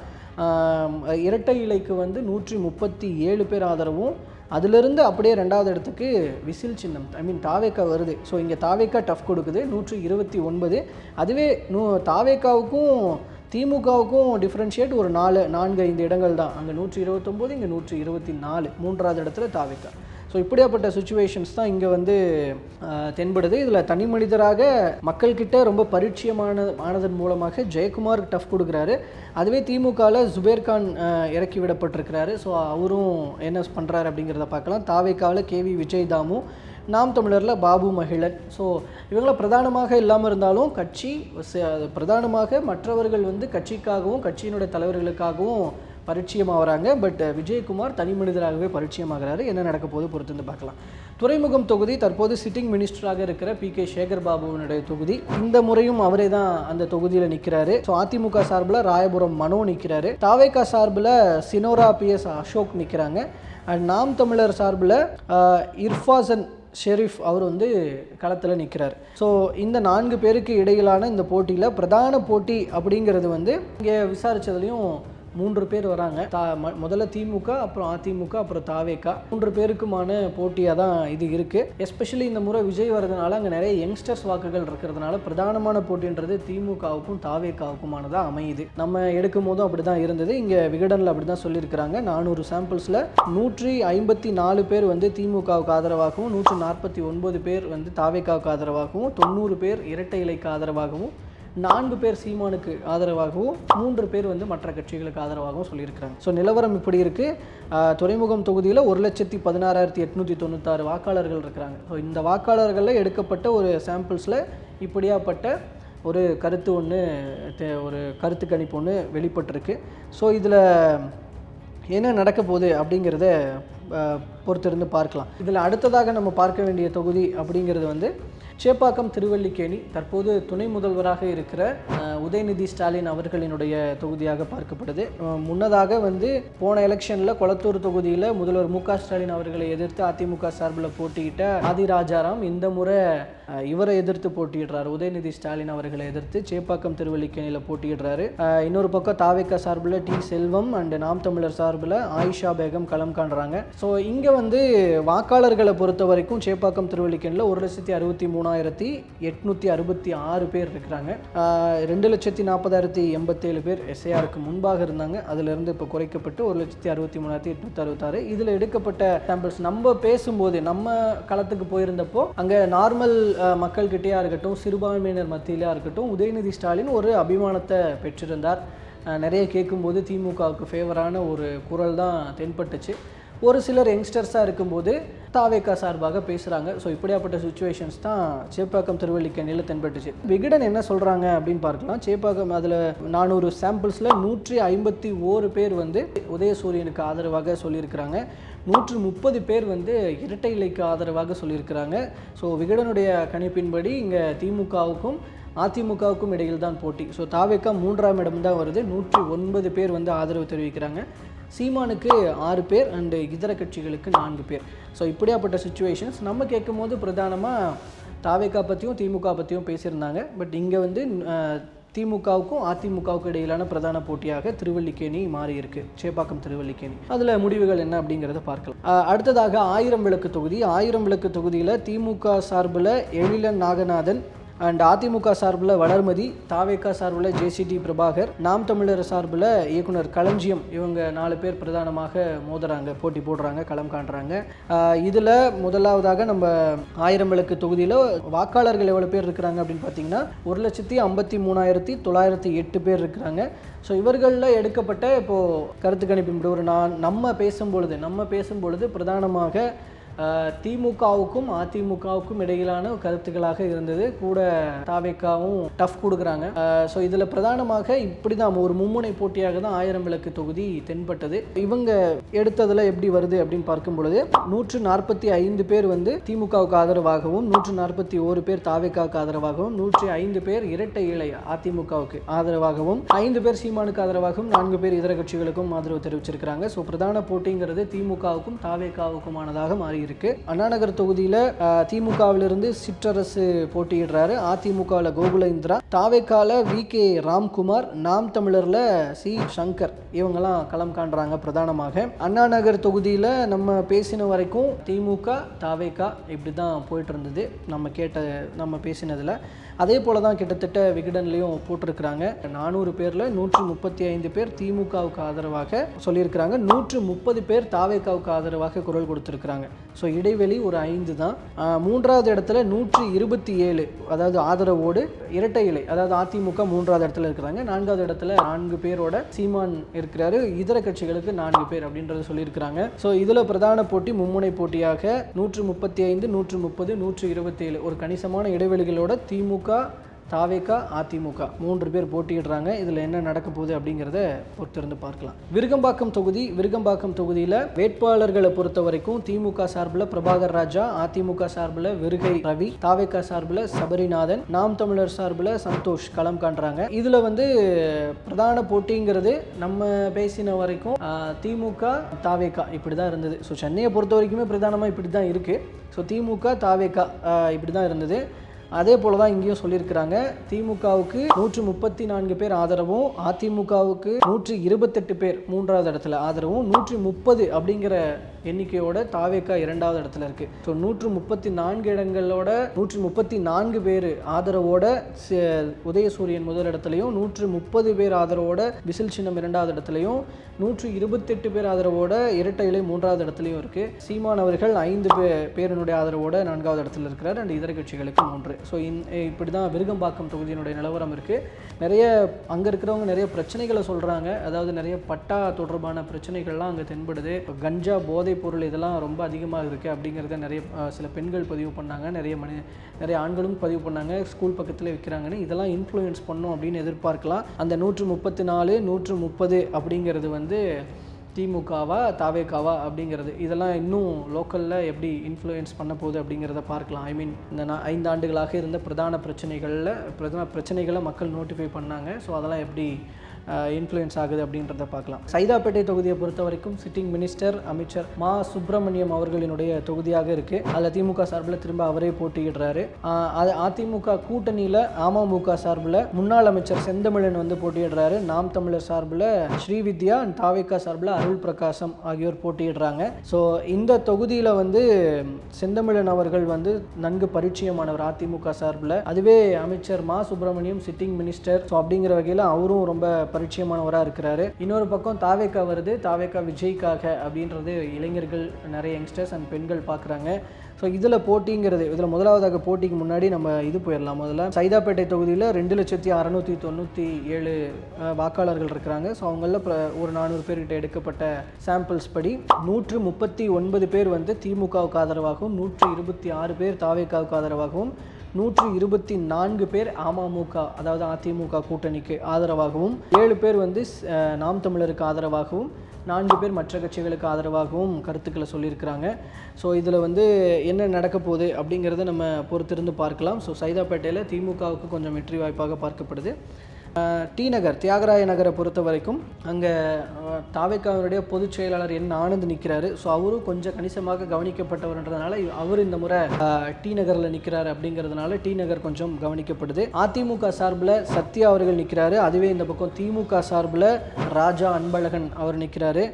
இரட்டை இலைக்கு வந்து 137 பேர் ஆதரவும், அதிலிருந்து அப்படியே ரெண்டாவது இடத்துக்கு விசில் சின்னம் தாவேக்கா வருது. ஸோ இங்கே தாவேக்கா டஃப் கொடுக்குது 129. அதுவே தாவேக்காவுக்கும் திமுகவுக்கும் டிஃப்ரென்ஷியேட் ஒரு 4-5 இடங்கள் தான். அங்கே 129, இங்கே 124, மூன்றாவது இடத்துல தாவேக்கா. ஸோ இப்படியாப்பட்ட சுச்சுவேஷன்ஸ் தான் இங்கே வந்து தென்படுது. இதில் தனி மனிதராக மக்கள்கிட்ட ரொம்ப பரிச்சயமானதன் மூலமாக ஜெயக்குமார் டஃப் கொடுக்குறாரு. அதுவே திமுகவில் ஜுபேர்கான் இறக்கி விடப்பட்டிருக்கிறாரு. ஸோ அவரும் என்ன பண்ணுறாரு அப்படிங்கிறத பார்க்கலாம். தாவேக்காவில் கேவி விஜய் தாமு, நாம் தமிழரில் பாபு மகிழன். ஸோ இவங்களாம் பிரதானமாக இல்லாமல் இருந்தாலும் கட்சி பிரதானமாக மற்றவர்கள் வந்து கட்சிக்காகவும் கட்சியினுடைய தலைவர்களுக்காகவும் பரிச்சயமாக வராங்க. பட் விஜயகுமார் தனி மனிதராகவே பரிச்சயமாகிறாரு. என்ன நடக்க போது பொறுத்து வந்து பார்க்கலாம். துறைமுகம் தொகுதி தற்போது சிட்டிங் மினிஸ்டராக இருக்கிற PK சேகர் பாபுவினுடைய தொகுதி. இந்த முறையும் அவரே தான் அந்த தொகுதியில் நிற்கிறாரு. ஸோ அதிமுக சார்பில் ராயபுரம் மனோ நிற்கிறாரு. தாவேகா சார்பில் சினோரா PS அசோக் நிற்கிறாங்க. அண்ட் நாம் தமிழர் சார்பில் இர்ஃபாசன் ஷெரீஃப் அவர் வந்து களத்தில் நிற்கிறார். ஸோ இந்த 4 பேருக்கு இடையிலான இந்த போட்டியில் பிரதான போட்டி அப்படிங்கிறது வந்து இங்கே விசாரித்ததுலேயும் 3 பேர் வராங்க. முதல்ல திமுக, அப்புறம் அதிமுக, அப்புறம் தாவேக்கா. 3 பேருக்குமான போட்டியாக தான் இது இருக்குது. எஸ்பெஷலி இந்த முறை விஜய் வரதுனால அங்கே நிறைய யங்ஸ்டர்ஸ் வாக்குகள் இருக்கிறதுனால பிரதானமான போட்டின்றது திமுகவுக்கும் தாவேக்காவுக்குமானதாக அமையுது. நம்ம எடுக்கும் போதும் அப்படி தான் இருந்தது. இங்கே விகடனில் அப்படி தான் சொல்லியிருக்கிறாங்க. 400 சாம்பிள்ஸில் 154 பேர் வந்து திமுகவுக்கு ஆதரவாகவும், 149 பேர் வந்து தாவேக்காவுக்கு ஆதரவாகவும், 90 பேர் இரட்டை இலைக்கு ஆதரவாகவும், 4 பேர் சீமானுக்கு ஆதரவாகவும், 3 பேர் வந்து மற்ற கட்சிகளுக்கு ஆதரவாகவும் சொல்லியிருக்கிறாங்க. ஸோ நிலவரம் இப்படி இருக்குது. துறைமுகம் தொகுதியில் 1,16,896 வாக்காளர்கள் இருக்கிறாங்க. ஸோ இந்த வாக்காளர்களில் எடுக்கப்பட்ட ஒரு சாம்பிள்ஸில் இப்படியாப்பட்ட ஒரு கருத்து ஒரு கருத்து கணிப்பு ஒன்று வெளிப்பட்டிருக்கு. ஸோ இதில் என்ன நடக்க போகுது அப்படிங்கிறத பொறுத்திருந்து பார்க்கலாம். இதில் அடுத்ததாக நம்ம பார்க்க வேண்டிய தொகுதி அப்படிங்கிறது வந்து சேப்பாக்கம் திருவல்லிக்கேணி. தற்போது துணை முதல்வராக இருக்கிற உதயநிதி ஸ்டாலின் அவர்களினுடைய தொகுதியாக பார்க்கப்படுது. முன்னதாக வந்து போன எலெக்ஷனில் கொளத்தூர் தொகுதியில் முதல்வர் MK ஸ்டாலின் அவர்களை எதிர்த்து அதிமுக சார்பில் போட்டியிட்ட ஆதிராஜாராம் இந்த முறை இவரை எதிர்த்து போட்டியிடுறாரு. உதயநிதி ஸ்டாலின் அவர்களை எதிர்த்து சேப்பாக்கம் திருவல்லிக்கேணியில் போட்டியிடுறாரு. இன்னொரு பக்கம் தாவேக்கா சார்பில் T செல்வம் அண்ட் நாம் தமிழர் சார்பில் ஆயிஷா பேகம் களம் காண்றாங்க. ஸோ இங்கே வந்து வாக்காளர்களை பொறுத்த வரைக்கும் சேப்பாக்கம் திருவல்லிக்கேணியில் 1,63,866 பேர் இருக்கிறாங்க. 2,40,087 பேர் SIRக்கு முன்பாக இருந்தாங்க. அதிலிருந்து இப்போ குறைக்கப்பட்டு 1,63,866. இதில் எடுக்கப்பட்ட சாம்பிள்ஸ் நம்ம பேசும்போது நம்ம களத்துக்கு போயிருந்தப்போ அங்கே நார்மல் மக்கள்கிட்டயா இருக்கட்டும், சிறுபான்மையினர் மத்தியிலையா இருக்கட்டும், உதயநிதி ஸ்டாலின் ஒரு அபிமானத்தை பெற்றிருந்தார். நிறைய கேட்கும்போது திமுகவுக்கு ஃபேவரான ஒரு குரல் தான் தென்பட்டுச்சு. ஒரு சிலர் யங்ஸ்டர்ஸாக இருக்கும்போது தாவேக்கா சார்பாக பேசுகிறாங்க. ஸோ இப்படியாப்பட்ட சுச்சுவேஷன்ஸ் தான் சேப்பாக்கம் திருவல்லிக்கேணியில் தென்பட்டுச்சு. விகடன் என்ன சொல்கிறாங்க அப்படின்னு பார்க்கலாம். சேப்பாக்கம் அதில் 400 சாம்பிள்ஸில் 151 பேர் வந்து உதயசூரியனுக்கு ஆதரவாக சொல்லியிருக்கிறாங்க. 130 பேர் வந்து இரட்டை இலைக்கு ஆதரவாக சொல்லியிருக்கிறாங்க. ஸோ விகடனுடைய கணிப்பின்படி இங்கே திமுகவுக்கும் அதிமுகவுக்கும் இடையில் தான் போட்டி. ஸோ தாவேகா 3ஆம் இடம் தான் வருது. 109 பேர் வந்து ஆதரவு தெரிவிக்கிறாங்க. சீமானுக்கு 6 பேர் அண்டு இதர கட்சிகளுக்கு 4 பேர். ஸோ இப்படியாப்பட்ட சுச்சுவேஷன்ஸ் நம்ம கேட்கும் போது பிரதானமாக தாவேகா பற்றியும் திமுக பற்றியும் பேசியிருந்தாங்க. பட் இங்கே வந்து திமுகவுக்கும் அதிமுகவுக்கும் இடையிலான பிரதான போட்டியாக திருவல்லிக்கேணி மாறி இருக்கு. சேப்பாக்கம் திருவல்லிக்கேணி. அதில் முடிவுகள் என்ன அப்படிங்கிறத பார்க்கலாம். அடுத்ததாக 1000 விளக்கு தொகுதி. 1000 விளக்கு தொகுதியில் திமுக சார்பில் எழிலன் நாகநாதன் அண்ட் அதிமுக சார்பில் வளர்மதி, தாவேகா சார்பில் ஜேசிடி பிரபாகர், நாம் தமிழர் சார்பில் இயக்குனர் களஞ்சியம், இவங்க 4 பேர் பிரதானமாக மோதுறாங்க, போட்டி போடுறாங்க, களம் காண்றாங்க. இதில் முதலாவதாக நம்ம 1000 விளக்கு தொகுதியில் வாக்காளர்கள் எவ்வளோ பேர் இருக்கிறாங்க அப்படின்னு பார்த்தீங்கன்னா 1,53,908 பேர் இருக்கிறாங்க. ஸோ இவர்களில் எடுக்கப்பட்ட இப்போது கருத்து கணிப்பு ஒரு நம்ம பேசும்பொழுது பிரதானமாக திமுகவுக்கும் அதிமுகவுக்கும் இடையிலான கருத்துக்களாக இருந்தது. கூட தாவேகாவும் டஃப் கொடுக்குறாங்க. ஸோ இதில் பிரதானமாக இப்படி தான் ஒரு மும்முனை போட்டியாக தான் 1000 விளக்கு தொகுதி தென்பட்டது. இவங்க எடுத்ததில் எப்படி வருது அப்படின்னு பார்க்கும் பொழுது 145 பேர் வந்து திமுகவுக்கு ஆதரவாகவும், 141 பேர் தாவேகாவுக்கு ஆதரவாகவும், 105 பேர் இரட்டை இலை அதிமுகவுக்கு ஆதரவாகவும், 5 பேர் சீமானுக்கு ஆதரவாகவும், 4 பேர் இதர கட்சிகளுக்கும் ஆதரவு தெரிவிச்சிருக்கிறாங்க. ஸோ பிரதான போட்டிங்கிறது திமுகவுக்கும் தாவேகாவுக்குமானதாக மாறி இருக்கு. அண்ணாநகர் தொகுதியில் திமுகவிலிருந்து சிற்றரசு போட்டியிடுறாரு. அதிமுகவில் கோகுல இந்திரா, தாவேகால VK ராம்குமார், நாம் தமிழர்ல C சங்கர், இவங்கெல்லாம் களம் காண்றாங்க. பிரதானமாக அண்ணாநகர் தொகுதியில் நம்ம பேசின வரைக்கும் திமுக தாவேகா இப்படி தான் போயிட்டு இருந்தது. நம்ம பேசினதில் அதே போல தான் கிட்டத்தட்ட விகடன்லையும் போட்டிருக்கிறாங்க. 400 பேரில் 135 பேர் திமுகவுக்கு ஆதரவாக சொல்லியிருக்கிறாங்க. 130 பேர் தாவேகாவுக்கு ஆதரவாக குரல் கொடுத்துருக்குறாங்க. ஸோ இடைவெளி ஒரு 5 தான். 3ஆவது இடத்துல 127, அதாவது ஆதரவோடு இரட்டை இலை, அதாவது அதிமுக 3ஆவது இடத்துல இருக்கிறாங்க. 4ஆவது இடத்துல 4 பேரோட சீமான் இருக்கிறாரு. இதர கட்சிகளுக்கு 4 பேர் அப்படின்றத சொல்லியிருக்கிறாங்க. ஸோ இதில் பிரதான போட்டி மும்முனை போட்டியாக 135, 130, 127 ஒரு கணிசமான இடைவெளிகளோட திமுக, தாவேகா, அதிமுக 3 பேர் போட்டியிடுறாங்க. இதில் என்ன நடக்க போகுது அப்படிங்கிறத பொறுத்திருந்து பார்க்கலாம். விருகம்பாக்கம் தொகுதியில் வேட்பாளர்களை பொறுத்த வரைக்கும் திமுக சார்பில் பிரபாகர் ராஜா, அதிமுக சார்பில் விருகை ரவி, தாவேகா சார்பில் சபரிநாதன், நாம் தமிழர் சார்பில் சந்தோஷ் களம் காண்றாங்க. இதில் வந்து பிரதான போட்டிங்கிறது நம்ம பேசின வரைக்கும் திமுக தாவேகா இப்படி தான் இருந்தது. ஸோ சென்னையை பொறுத்த வரைக்குமே பிரதானமாக இப்படி தான் இருக்குது. ஸோ திமுக தாவேகா இப்படி தான் இருந்தது. அதே போல தான் இங்கேயும் சொல்லியிருக்கிறாங்க. திமுகவுக்கு 134 பேர் ஆதரவும், அதிமுகவுக்கு 128 பேர் 3ஆவது இடத்துல ஆதரவும், 130 அப்படிங்கிற எண்ணிக்கையோட தாவேகா 2ஆவது இடத்துல இருக்குது. ஸோ 134 இடங்களோட 134 பேர் ஆதரவோட உதயசூரியன் முதல் இடத்துலையும், 130 பேர் ஆதரவோட விசில் சின்னம் 2ஆவது இடத்துலையும், 128 பேர் ஆதரவோட இரட்டை இலை 3ஆவது இடத்துலையும் இருக்குது. சீமான் அவர்கள் 5 பேரினுடைய ஆதரவோட 4ஆவது இடத்துல இருக்கிறார். அண்ட் இதர கட்சிகளுக்கு 3. ஸோ இப்படி தான் விருகம்பாக்கம் தொகுதியினுடைய நிலவரம் இருக்குது. நிறைய அங்கே இருக்கிறவங்க நிறைய பிரச்சனைகளை சொல்கிறாங்க. அதாவது நிறைய பட்டா தொடர்பான பிரச்சனைகள்லாம் அங்கே தென்படுது. கஞ்சா, போதை பொருள் இதெல்லாம் ரொம்ப அதிகமாக இருக்குது அப்படிங்கிறத நிறைய சில பெண்கள் பதிவு பண்ணாங்க. நிறைய ஆண்களும் பதிவு பண்ணாங்க. ஸ்கூல் பக்கத்தில் விற்கிறாங்கன்னு. இதெல்லாம் இன்ஃப்ளூயன்ஸ் பண்ணும் அப்படின்னு எதிர்பார்க்கலாம். அந்த 134, 130 அப்படிங்கிறது வந்து திமுகவா தாவேகாவா அப்படிங்கிறது, இதெல்லாம் இன்னும் லோக்கலில் எப்படி இன்ஃப்ளூயன்ஸ் பண்ண போகுது அப்படிங்கிறத பார்க்கலாம். இந்த 5 ஆண்டுகளாக இருந்த பிரதான பிரச்சனைகளை மக்கள் நோட்டிஃபை பண்ணாங்க. ஸோ அதெல்லாம் எப்படி இன்ஃப்ளூயன்ஸ் ஆகுது அப்படின்றத பார்க்கலாம். சைதாப்பேட்டை தொகுதியை பொறுத்த வரைக்கும் சிட்டிங் மினிஸ்டர் அமைச்சர் மா சுப்பிரமணியம் அவர்களினுடைய தொகுதியாக இருக்குது. அதில் திமுக சார்பில் திரும்ப அவரே போட்டியிடுறாரு. அது அதிமுக கூட்டணியில் அமமுக சார்பில் முன்னாள் அமைச்சர் செந்தமிழன் வந்து போட்டியிடுறாரு. நாம் தமிழர் சார்பில் ஸ்ரீவித்யா, தாவேகா சார்பில் அருள் பிரகாசம் ஆகியோர் போட்டியிடுறாங்க. ஸோ இந்த தொகுதியில் வந்து செந்தமிழன் அவர்கள் வந்து நன்கு பரிச்சயமானவர் அதிமுக சார்பில். அதுவே அமைச்சர் மா சுப்பிரமணியம் சிட்டிங் மினிஸ்டர். ஸோ அப்படிங்கிற வகையில் அவரும் ரொம்ப பரிச்சயமானவராக இருக்கிறாரு. இன்னொரு பக்கம் தாவேகா வருது. தாவேகா விஜய்க்காக அப்படின்றது இளைஞர்கள், நிறைய யங்ஸ்டர்ஸ் அண்ட் பெண்கள் பார்க்குறாங்க. ஸோ இதில் போட்டிங்கிறது, இதில் முதலாவதாக போட்டிக்கு முன்னாடி நம்ம இது போயிடலாம். முதல்ல சைதாப்பேட்டை தொகுதியில் 2,697 வாக்காளர்கள் இருக்கிறாங்க. ஸோ அவங்களில் ஒரு 400 பேர்கிட்ட எடுக்கப்பட்ட சாம்பிள்ஸ் படி 139 பேர் வந்து திமுகவுக்கு ஆதரவாகவும், 126 பேர் தாவேகாவுக்கு ஆதரவாகவும், 124 பேர் அமமுக அதாவது அதிமுக கூட்டணிக்கு ஆதரவாகவும், 7 பேர் வந்து நாம் தமிழருக்கு ஆதரவாகவும், 4 பேர் மற்ற கட்சிகளுக்கு ஆதரவாகவும் கருத்துக்களை சொல்லியிருக்கிறாங்க. ஸோ இதில் வந்து என்ன நடக்க போகுது அப்படிங்கிறத நம்ம பொறுத்திருந்து பார்க்கலாம். ஸோ சைதாப்பேட்டையில் திமுகவுக்கு கொஞ்சம் வெற்றி வாய்ப்பாக பார்க்கப்படுது. டி நகர், தியாகராய நகரை பொறுத்த வரைக்கும் அங்கே தாவேக்காவினுடைய பொதுச் செயலாளர் என் ஆனந்த் நிற்கிறாரு. ஸோ அவரும் கொஞ்சம் கணிசமாக கவனிக்கப்பட்டவர்ன்றதுனால அவர் இந்த முறை டி நகரில் நிற்கிறாரு. அப்படிங்கிறதுனால டி நகர் கொஞ்சம் கவனிக்கப்படுது. அதிமுக சார்பில் சத்யா அவர்கள் நிற்கிறாரு. அதுவே இந்த பக்கம் திமுக சார்பில் ராஜா அன்பழகன் அவர் நிற்கிறாரு.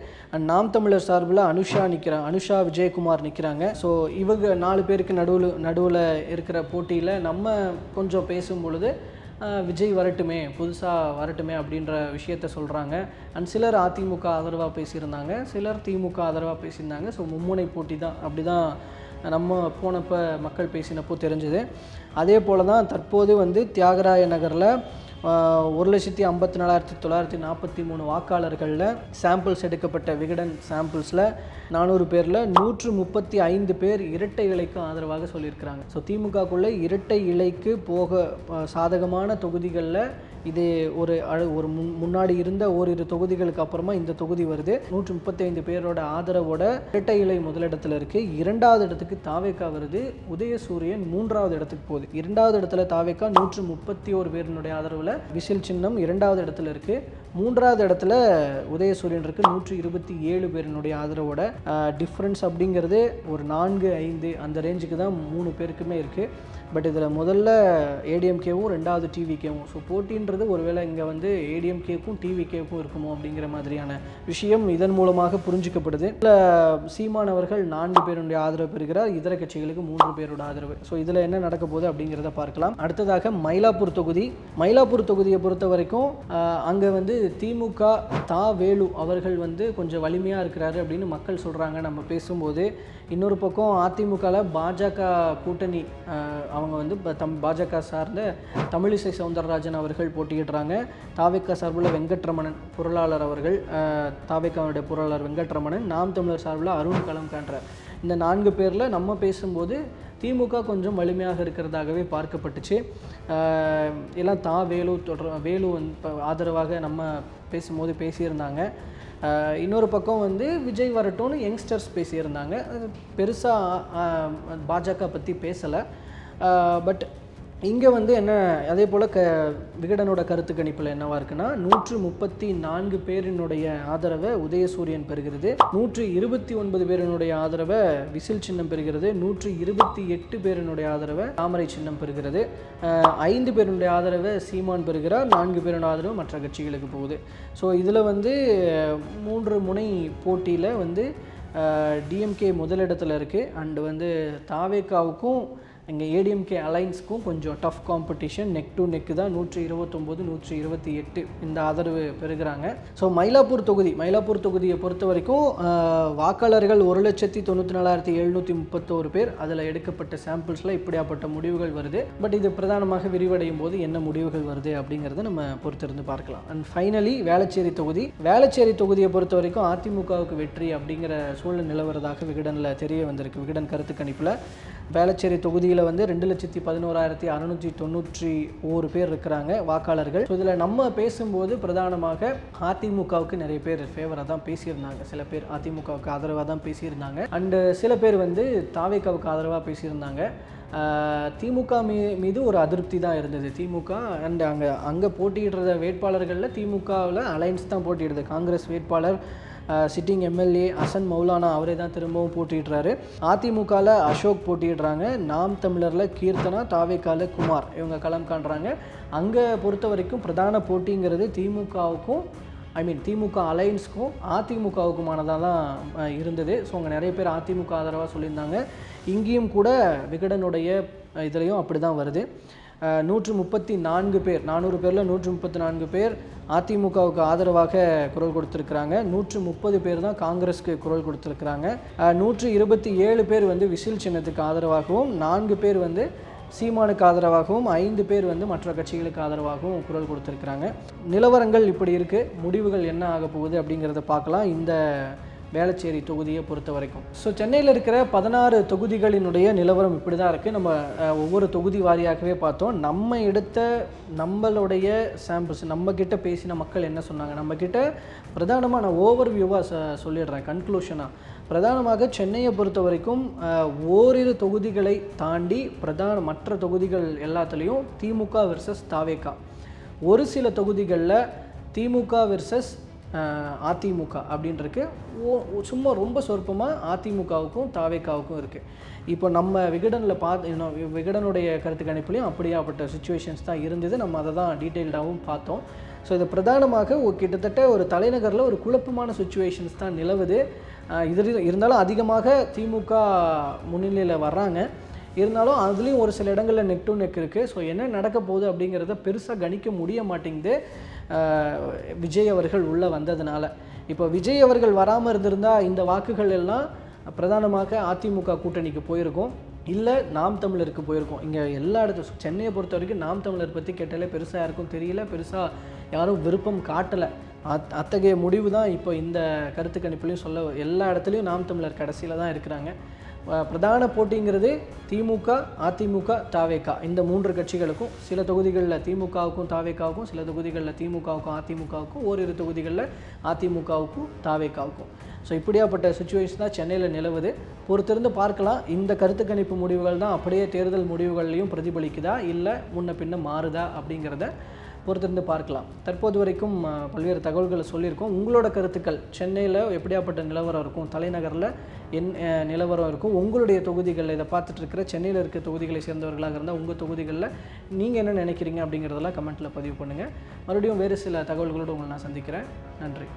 நாம் தமிழர் சார்பில் அனுஷா விஜயகுமார் நிற்கிறாங்க. ஸோ இவங்க 4 பேருக்கு நடுவில் இருக்கிற போட்டியில் நம்ம கொஞ்சம் பேசும் பொழுது விஜய் வரட்டுமே, புதுசாக வரட்டுமே அப்படின்ற விஷயத்த சொல்கிறாங்க. அண்ட் சிலர் அதிமுக ஆதரவாக பேசியிருந்தாங்க, சிலர் திமுக ஆதரவாக பேசியிருந்தாங்க. ஸோ மும்முனை போட்டி தான், அப்படி தான் நம்ம போனப்போ மக்கள் பேசினப்போ தெரிஞ்சுது. அதே போல் தான் தற்போது வந்து தியாகராய நகரில் 1,54,943 வாக்காளர்களில் சாம்பிள்ஸ் எடுக்கப்பட்ட விகடன் சாம்பிள்ஸில் 400 பேரில் 135 பேர் இரட்டை இலைக்கு ஆதரவாக சொல்லியிருக்கிறாங்க. ஸோ திமுகக்குள்ளே இரட்டை இலைக்கு போக சாதகமான தொகுதிகளில் இது ஒரு முன்னாடி இருந்த ஓரிரு தொகுதிகளுக்கு அப்புறமா இந்த தொகுதி வருது. 135 பேரோட ஆதரவோட இரட்டை இலை முதலிடத்தில் இருக்குது. 2வது இடத்துக்கு தாவேக்கா வருது. உதயசூரியன் 3வது இடத்துக்கு போகுது. 2வது இடத்துல தாவேக்கா 131 பேரினுடைய ஆதரவில் விசில் சின்னம் 2வது இடத்துல இருக்குது. 3வது இடத்துல உதயசூரியன் இருக்குது 127 பேரினுடைய ஆதரவோட. டிஃப்ரென்ஸ் அப்படிங்கிறது ஒரு 4-5 அந்த ரேஞ்சுக்கு தான் 3 பேருக்குமே இருக்குது. பட் இதில் முதல்ல ஏடிஎம்கேவும் 2வது டிவிகேவும். ஸோ போட்டின்றது ஒருவேளை இங்கே வந்து ஏடிஎம்கேக்கும் டிவிகேக்கும் இருக்குமோ அப்படிங்கிற மாதிரியான விஷயம் இதன் மூலமாக புரிஞ்சிக்கப்படுது. இதில் சீமான் அவர்கள் 4 பேருடைய ஆதரவு பெறுகிறார், இதர கட்சிகளுக்கு 3 பேரோட ஆதரவு. ஸோ இதில் என்ன நடக்க போகுது அப்படிங்கிறத பார்க்கலாம். அடுத்ததாக மயிலாப்பூர் தொகுதி. மயிலாப்பூர் தொகுதியை பொறுத்த வரைக்கும் அங்கே வந்து திமுக வேலு அவர்கள் வந்து கொஞ்சம் வலிமையாக இருக்கிறாரு அப்படின்னு மக்கள் சொல்கிறாங்க நம்ம பேசும்போது. இன்னொரு பக்கம் அதிமுகவில் பாஜக கூட்டணி அவங்க வந்து பாஜக சார்ந்த தமிழிசை சவுந்தரராஜன் அவர்கள் போட்டியிடுறாங்க. தாவேக்கா சார்பில் வெங்கட்ரமணன் பொருளாளர் அவர்கள், தாவேக்காவுடைய பொருளாளர் வெங்கட்ரமணன், நாம் தமிழர் சார்பில் அருண் கலம்கான்ற இந்த 4 பேரில் நம்ம பேசும்போது திமுக கொஞ்சம் வலிமையாக இருக்கிறதாகவே பார்க்கப்பட்டுச்சு. எல்லாம் வேலு ஆதரவாக நம்ம பேசும்போது பேசியிருந்தாங்க. இன்னொரு பக்கம் வந்து விஜய் வரட்டும்னு யங்ஸ்டர்ஸ் பேசியிருந்தாங்க. பெருசாக பாஜக பற்றி பேசலை. பட் இங்கே வந்து என்ன, அதே போல் விகடனோட கருத்து கணிப்பில் என்னவாக இருக்குன்னா 134 பேரினுடைய ஆதரவை உதயசூரியன் பெறுகிறது, 129 பேரினுடைய ஆதரவை விசில் சின்னம் பெறுகிறது, 128 பேரினுடைய ஆதரவை தாமரை சின்னம் பெறுகிறது, 5 பேருடைய ஆதரவை சீமான் பெறுகிறார், 4 பேரோட ஆதரவு மற்ற கட்சிகளுக்கு போகுது. ஸோ இதில் வந்து 3 முனை போட்டியில் வந்து டிஎம்கே முதலிடத்தில் இருக்குது. அண்டு வந்து தாவேக்காவுக்கும் இங்கே ஏடிஎம்கே அலைன்ஸுக்கும் கொஞ்சம் tough competition, neck to neck தான். 129 128 இந்த ஆதரவு பெறுகிறாங்க. ஸோ மயிலாப்பூர் தொகுதியை பொறுத்த வரைக்கும் வாக்காளர்கள் 1,94,731 பேர். அதில் எடுக்கப்பட்ட சாம்பிள்ஸில் இப்படியாப்பட்ட முடிவுகள் வருது. பட் இது பிரதானமாக விரிவடையும் போது என்ன முடிவுகள் வருது அப்படிங்கிறத நம்ம பொறுத்திருந்து பார்க்கலாம். அண்ட் ஃபைனலி வேளச்சேரி தொகுதியை பொறுத்த வரைக்கும் அதிமுகவுக்கு வெற்றி அப்படிங்கிற சூழ்நிலை நிலவரதாக விகடனில் தெரிய வந்திருக்கு. விகடன் கருத்து கணிப்பில் வேளச்சேரி தொகுதியில் வந்து 2,11,691 பேர் இருக்கிறாங்க வாக்காளர்கள். ஸோ இதில் நம்ம பேசும்போது பிரதானமாக அதிமுகவுக்கு நிறைய பேர் ஃபேவராக தான் பேசியிருந்தாங்க. சில பேர் அதிமுகவுக்கு ஆதரவாக தான் பேசியிருந்தாங்க. அண்டு சில பேர் வந்து தாவேக்காவுக்கு ஆதரவாக பேசியிருந்தாங்க. திமுக மீது ஒரு அதிருப்தி தான் இருந்தது. திமுக அண்ட் அங்கே போட்டியிடுற வேட்பாளர்களில் திமுகவில் அலைன்ஸ் தான் போட்டியிடுது. காங்கிரஸ் வேட்பாளர் சிட்டிங் எம்எல்ஏ ஹசன் மௌலானா அவரே தான் திரும்பவும் போட்டிடுறாரு. அதிமுகவில் அசோக் போட்டிடுறாங்க, நாம் தமிழரில் கீர்த்தனா, தாவேக்காவில் குமார் இவங்க களம் காண்றாங்க. அங்கே பொறுத்த வரைக்கும் பிரதான போட்டிங்கிறது திமுகவுக்கும் திமுக அலைன்ஸுக்கும் அதிமுகவுக்குமானதாக தான் இருந்தது. ஸோ அங்கே நிறைய பேர் அதிமுக ஆதரவாக சொல்லியிருந்தாங்க. இங்கேயும் கூட விகடனுடைய இதுலேயும் அப்படி தான் வருது. 134 பேர், 400 பேரில் 134 பேர் அதிமுகவுக்கு ஆதரவாக குரல் கொடுத்துருக்குறாங்க. 130 பேர் தான் காங்கிரஸுக்கு குரல் கொடுத்துருக்குறாங்க. 127 பேர் வந்து விசில் சின்னத்துக்கு ஆதரவாகவும், 4 பேர் வந்து சீமானுக்கு ஆதரவாகவும், 5 பேர் வந்து மற்ற கட்சிகளுக்கு ஆதரவாகவும் குரல் கொடுத்துருக்குறாங்க. நிலவரங்கள் இப்படி இருக்குது. முடிவுகள் என்ன ஆக போகுது அப்படிங்கிறத பார்க்கலாம். இந்த வேளச்சேரி தொகுதியை பொறுத்த வரைக்கும். ஸோ சென்னையில் இருக்கிற 16 தொகுதிகளினுடைய நிலவரம் இப்படி தான் இருக்குது. நம்ம ஒவ்வொரு தொகுதி வாரியாகவே பார்த்தோம். நம்ம எடுத்த நம்மளுடைய சாம்பிள்ஸ், நம்மக்கிட்ட பேசின மக்கள் என்ன சொன்னாங்க, நம்மக்கிட்ட பிரதானமாக நான் ஓவர் வியூவாக சொல்லிடுறேன். கன்க்ளூஷனாக பிரதானமாக சென்னையை பொறுத்த வரைக்கும் ஓரிரு தொகுதிகளை தாண்டி மற்ற தொகுதிகள் எல்லாத்துலேயும் திமுக வெர்சஸ் தாவேகா, ஒரு சில தொகுதிகளில் திமுக வெர்சஸ் அதிமுக அப்படின்ட்டுருக்கு. சும்மா ரொம்ப சொற்பமாக அதிமுகவுக்கும் தாவேக்காவுக்கும் இருக்குது. இப்போ நம்ம விகடனில் விகடனுடைய கருத்து கணிப்புலையும் அப்படியாப்பட்ட சுச்சுவேஷன்ஸ் தான் இருந்தது. நம்ம அதை தான் டீட்டெயில்டாகவும் பார்த்தோம். ஸோ இது பிரதானமாக கிட்டத்தட்ட ஒரு தலைநகரில் ஒரு குழப்பமான சுச்சுவேஷன்ஸ் தான் நிலவுது. இருந்தாலும் அதிகமாக திமுக முன்னிலையில் வர்றாங்க. இருந்தாலும் அதுலேயும் ஒரு சில இடங்களில் நெக் டு நெக் இருக்குது. ஸோ என்ன நடக்க போகுது அப்படிங்கிறத பெருசாக கணிக்க முடிய மாட்டேங்குது விஜய் அவர்கள் உள்ளே வந்ததுனால. இப்போ விஜய் அவர்கள் வராமல் இருந்திருந்தால் இந்த வாக்குகள் எல்லாம் பிரதானமாக அதிமுக கூட்டணிக்கு போயிருக்கும், இல்லை நாம் தமிழருக்கு போயிருக்கும். இங்கே எல்லா இடத்தும் சென்னையை பொறுத்த வரைக்கும் நாம் தமிழர் பற்றி கேட்டாலே பெருசாக யாருக்கும் தெரியல, பெருசாக யாரும் விருப்பம் காட்டலை. அத்தகைய முடிவு தான் இப்போ இந்த கருத்து கணிப்புலையும் சொல்ல, எல்லா இடத்துலையும் நாம் தமிழர் கடைசியில் தான் இருக்கிறாங்க. பிரதான போட்டிங்கிறது திமுக, அதிமுக, தாவேகா, இந்த 3 கட்சிகளுக்கும். சில தொகுதிகளில் திமுகவுக்கும் தாவேகாவுக்கும், சில தொகுதிகளில் திமுகவுக்கும் அதிமுகவுக்கும், ஓரிரு தொகுதிகளில் அதிமுகவுக்கும் தாவேகாவுக்கும். ஸோ இப்படியாப்பட்ட சுச்சுவேஷன் தான் சென்னையில் நிலவுது. பொறுத்திருந்து பார்க்கலாம், இந்த கருத்து கணிப்பு முடிவுகள் தான் அப்படியே தேர்தல் முடிவுகள்லையும் பிரதிபலிக்குதா, இல்லை முன்ன பின்ன மாறுதா அப்படிங்கிறத பொறுத்திருந்து பார்க்கலாம். தற்போது வரைக்கும் பல்வேறு தகவல்களை சொல்லியிருக்கோம். உங்களோட கருத்துக்கள், சென்னையில் எப்படியாப்பட்ட நிலவரம் இருக்கும், தலைநகரில் நிலவரம் இருக்கும், உங்களுடைய தொகுதிகளில் இதை பார்த்துட்டு இருக்கிற சென்னையில் இருக்க தொகுதிகளை சேர்ந்தவர்களாக இருந்தால் உங்கள் தொகுதிகளில் நீங்கள் என்ன நினைக்கிறீங்க அப்படிங்கிறதெல்லாம் கமெண்ட்டில் பதிவு பண்ணுங்கள். மறுபடியும் வேறு சில தகவல்களோடு உங்களை நான் சந்திக்கிறேன். நன்றி.